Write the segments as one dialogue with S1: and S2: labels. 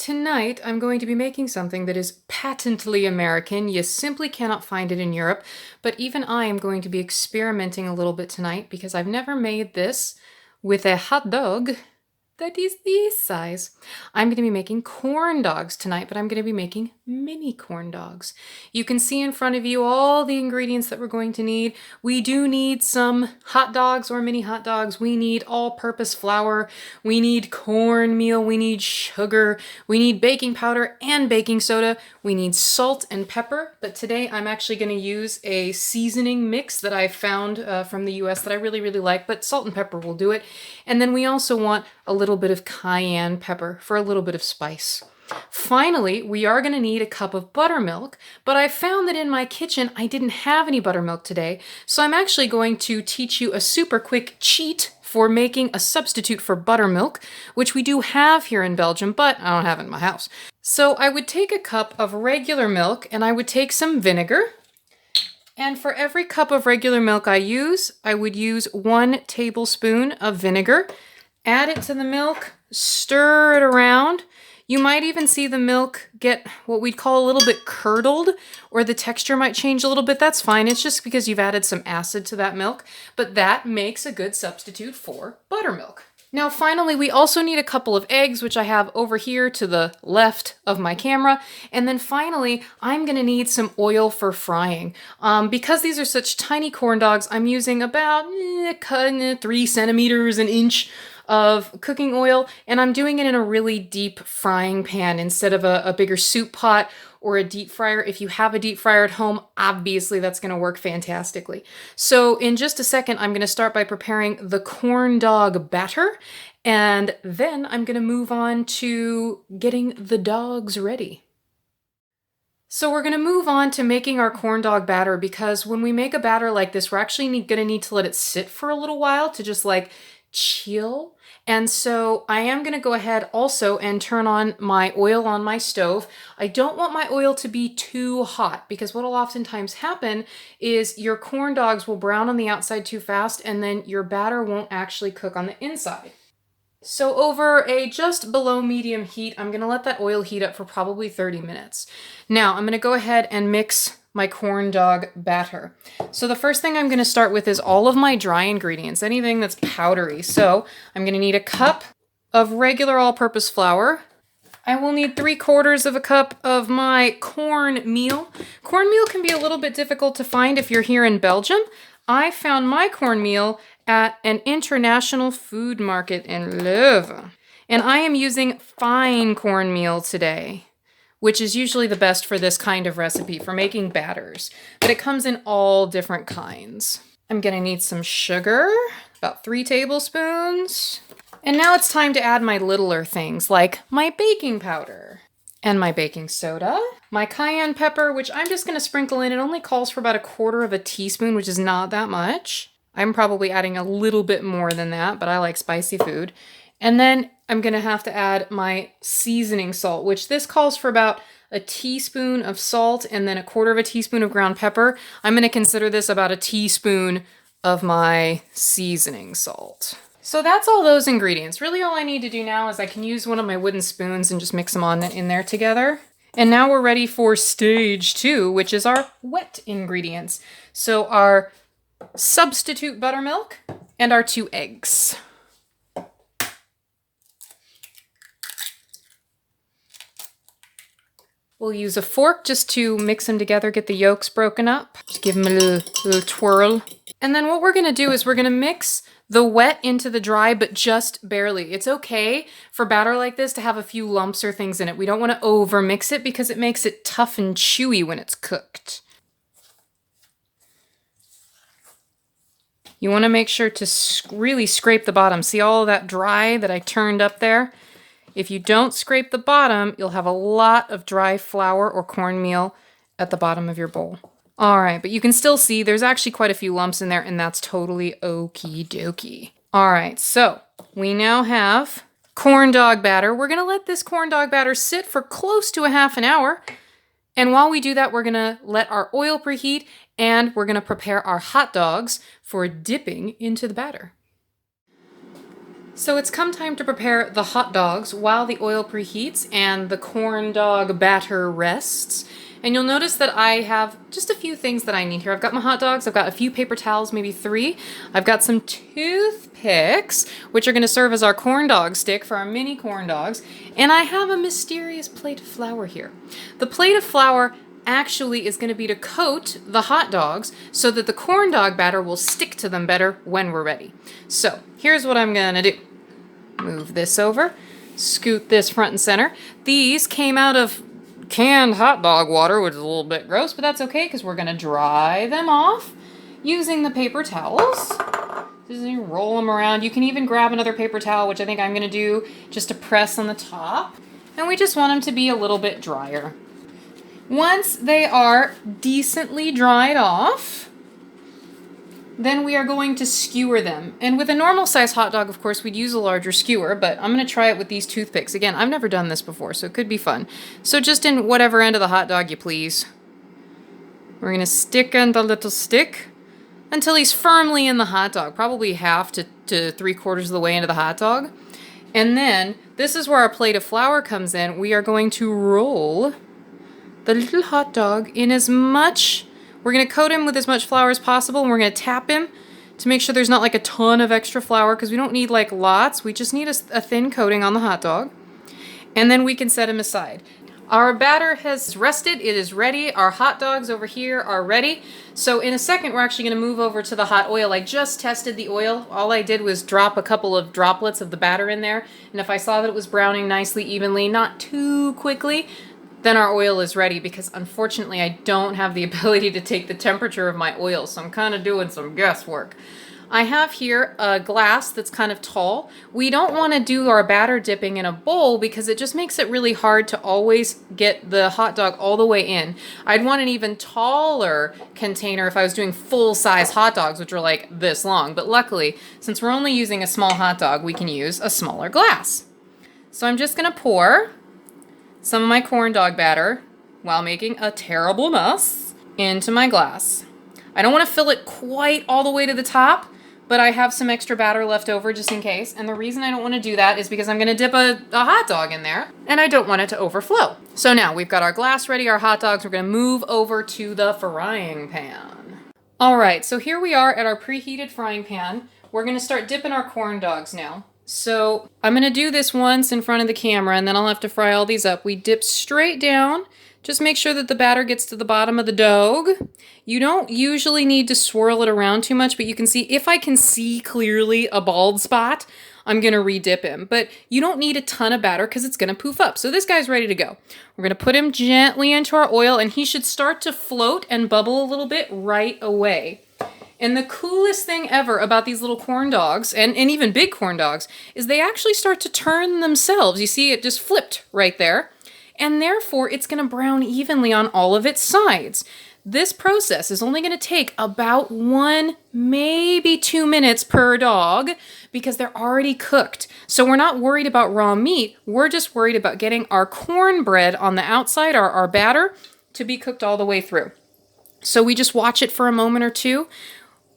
S1: tonight I'm going to be making something that is patently American. You simply cannot find it in Europe, but even I am going to be experimenting a little bit tonight because I've never made this with a hot dog that is this size. I'm going to be making corn dogs tonight, but I'm going to be making mini corn dogs. You can see in front of you all the ingredients that we're going to need. We do need some hot dogs or mini hot dogs. We need all-purpose flour. We need cornmeal. We need sugar. We need baking powder and baking soda. We need salt and pepper, but today I'm actually going to use a seasoning mix that I found from the US that I really, really like, but salt and pepper will do it. And then we also want a little bit of cayenne pepper for a little bit of spice. Finally, we are going to need a cup of buttermilk, but I found that in my kitchen I didn't have any buttermilk today, so I'm actually going to teach you a super quick cheat for making a substitute for buttermilk, which we do have here in Belgium, but I don't have it in my house. So I would take a cup of regular milk and I would take some vinegar. And for every cup of regular milk I would use 1 tablespoon of vinegar. Add it to the milk, stir it around. You might even see the milk get what we'd call a little bit curdled, or the texture might change a little bit. That's fine. It's just because you've added some acid to that milk, but that makes a good substitute for buttermilk. Now, finally, we also need a couple of eggs, which I have over here to the left of my camera. And then finally, I'm going to need some oil for frying. Because these are such tiny corn dogs, I'm using about 3 centimeters, an inch of cooking oil, and I'm doing it in a really deep frying pan instead of a bigger soup pot or a deep fryer. If you have a deep fryer at home, obviously that's going to work fantastically. So in just a second, I'm going to start by preparing the corndog batter, and then I'm going to move on to getting the dogs ready. So we're going to move on to making our corndog batter, because when we make a batter like this, we're actually going to need to let it sit for a little while to just like chill. And so I am going to go ahead also and turn on my oil on my stove. I don't want my oil to be too hot, because what will oftentimes happen is your corn dogs will brown on the outside too fast, and then your batter won't actually cook on the inside. So over a just below medium heat, I'm going to let that oil heat up for probably 30 minutes. Now I'm going to go ahead and mix my corn dog batter. So the first thing I'm going to start with is all of my dry ingredients, anything that's powdery. So I'm going to need a cup of regular all-purpose flour. I will need 3/4 of a cup of my cornmeal. Cornmeal can be a little bit difficult to find if you're here in Belgium. I found my cornmeal at an international food market in Leuven. And I am using fine cornmeal today, which is usually the best for this kind of recipe, for making batters. But it comes in all different kinds. I'm gonna need some sugar, about 3 tablespoons. And now it's time to add my littler things, like my baking powder and my baking soda, my cayenne pepper, which I'm just gonna sprinkle in. It only calls for about 1/4 teaspoon, which is not that much. I'm probably adding a little bit more than that, but I like spicy food. And then I'm gonna have to add my seasoning salt, which this calls for about 1 teaspoon of salt and then 1/4 teaspoon of ground pepper. I'm gonna consider this about 1 teaspoon of my seasoning salt. So that's all those ingredients. Really all I need to do now is I can use one of my wooden spoons and just mix them on in there together. And now we're ready for stage 2, which is our wet ingredients. So our substitute buttermilk and our 2 eggs. We'll use a fork just to mix them together, get the yolks broken up. Just give them a little twirl. And then what we're going to do is we're going to mix the wet into the dry, but just barely. It's okay for batter like this to have a few lumps or things in it. We don't want to over mix it because it makes it tough and chewy when it's cooked. You want to make sure to really scrape the bottom. See all of that dry that I turned up there? If you don't scrape the bottom, you'll have a lot of dry flour or cornmeal at the bottom of your bowl. All right, but you can still see there's actually quite a few lumps in there, and that's totally okie dokie. All right, so we now have corn dog batter. We're gonna let this corn dog batter sit for close to a half an hour. And while we do that, we're gonna let our oil preheat, and we're gonna prepare our hot dogs for dipping into the batter. So it's come time to prepare the hot dogs while the oil preheats and the corn dog batter rests. And you'll notice that I have just a few things that I need here. I've got my hot dogs, I've got a few paper towels, maybe 3. I've got some toothpicks, which are going to serve as our corn dog stick for our mini corn dogs. And I have a mysterious plate of flour here. The plate of flour actually is going to be to coat the hot dogs so that the corn dog batter will stick to them better when we're ready. So here's what I'm going to do. Move this over, scoot this front and center. These came out of canned hot dog water, which is a little bit gross, but that's okay because we're going to dry them off using the paper towels. Just roll them around. You can even grab another paper towel, which I think I'm going to do just to press on the top. And we just want them to be a little bit drier. Once they are decently dried off, then we are going to skewer them. And with a normal size hot dog, of course, we'd use a larger skewer, but I'm going to try it with these toothpicks. Again, I've never done this before, so it could be fun. So just in whatever end of the hot dog you please. We're going to stick in the little stick until he's firmly in the hot dog, probably half to 3/4 of the way into the hot dog. And then, this is where our plate of flour comes in. We are going to roll the little hot dog in we're going to coat him with as much flour as possible, and we're going to tap him to make sure there's not like a ton of extra flour, because we don't need like lots. We just need a thin coating on the hot dog. And then we can set him aside. Our batter has rested. It is ready. Our hot dogs over here are ready. So in a second, we're actually going to move over to the hot oil. I just tested the oil. All I did was drop a couple of droplets of the batter in there. And if I saw that it was browning nicely, evenly, not too quickly, then our oil is ready, because unfortunately I don't have the ability to take the temperature of my oil, so I'm kind of doing some guesswork. I have here a glass that's kind of tall. We don't want to do our batter dipping in a bowl because it just makes it really hard to always get the hot dog all the way in. I'd want an even taller container if I was doing full-size hot dogs, which are like this long, but luckily, since we're only using a small hot dog, we can use a smaller glass. So I'm just going to pour some of my corn dog batter, while making a terrible mess, into my glass. I don't want to fill it quite all the way to the top, but I have some extra batter left over just in case. And the reason I don't want to do that is because I'm going to dip a hot dog in there, and I don't want it to overflow. So now we've got our glass ready, our hot dogs. We're going to move over to the frying pan. All right, so here we are at our preheated frying pan. We're going to start dipping our corn dogs now. So I'm going to do this once in front of the camera, and then I'll have to fry all these up. We dip straight down. Just make sure that the batter gets to the bottom of the dog. You don't usually need to swirl it around too much, but you can see, if I can see clearly a bald spot, I'm going to re-dip him. But you don't need a ton of batter because it's going to poof up. So this guy's ready to go. We're going to put him gently into our oil, and he should start to float and bubble a little bit right away. And the coolest thing ever about these little corn dogs, and even big corn dogs, is they actually start to turn themselves. You see, it just flipped right there. And therefore, it's going to brown evenly on all of its sides. This process is only going to take about 1, maybe 2 minutes per dog, because they're already cooked. So we're not worried about raw meat. We're just worried about getting our cornbread on the outside, our batter, to be cooked all the way through. So we just watch it for a moment or two.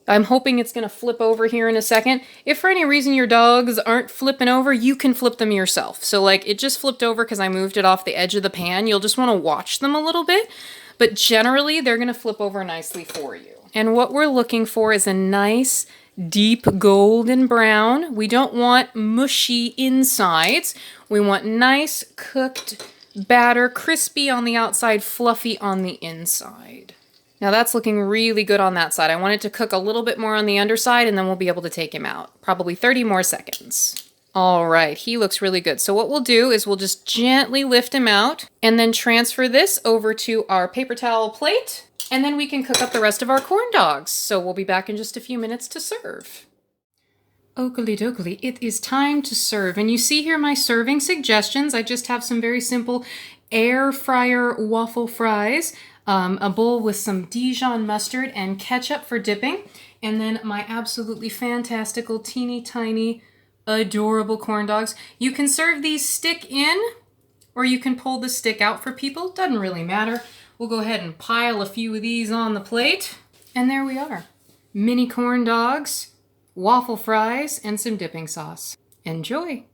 S1: I'm hoping it's going to flip over here in a second. If for any reason your dogs aren't flipping over, you can flip them yourself. So like it just flipped over because I moved it off the edge of the pan. You'll just want to watch them a little bit, but generally they're going to flip over nicely for you. And what we're looking for is a nice deep golden brown. We don't want mushy insides. We want nice cooked batter, crispy on the outside, fluffy on the inside. Now that's looking really good on that side. I want it to cook a little bit more on the underside, and then we'll be able to take him out. Probably 30 more seconds. All right, he looks really good. So what we'll do is we'll just gently lift him out and then transfer this over to our paper towel plate, and then we can cook up the rest of our corn dogs. So we'll be back in just a few minutes to serve. Oakley dokley, it is time to serve. And you see here my serving suggestions. I just have some very simple air fryer waffle fries, a bowl with some Dijon mustard and ketchup for dipping, and then my absolutely fantastical, teeny tiny, adorable corn dogs. You can serve these stick in, or you can pull the stick out for people. Doesn't really matter. We'll go ahead and pile a few of these on the plate, and there we are. Mini corn dogs, waffle fries, and some dipping sauce. Enjoy!